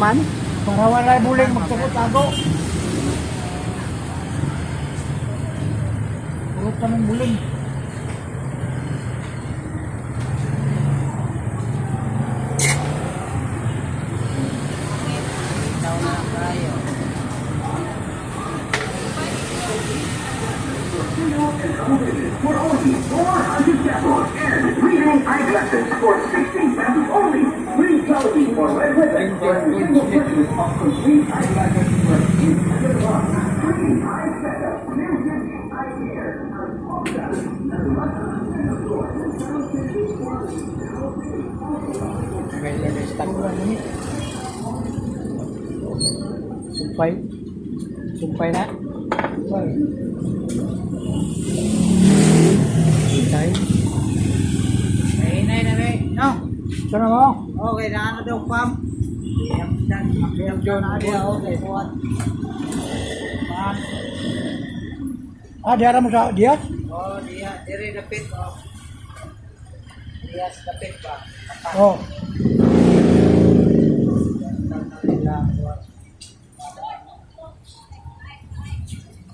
man. Para wala buling magtago-tago. Purot ka ng buling. For only 400 pesos and 3-day eyeglasses for 16 pesos only. Free television for Red Ribbon for a single purchase of complete eyeglasses for free eye setup, new Disney eye care, May stock ba ni? Sumpay. Sumpay na. Sumpay. Inay na rin. No? Sana mo? Okay, na ano daw, Pam? Yang John dia, okay, buat. Diara mo sa dia? Oh, dia, diri dapit, oh. Dia dapit ba? Oh.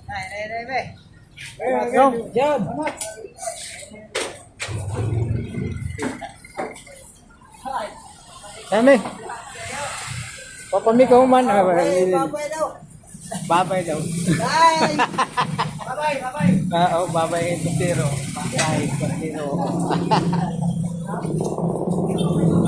Nay, be. Jom. Jom. Kami. Papami ka man. Babay daw. Babay daw. Bye. Babay. Oh, babay, putiro. Babay, putiro.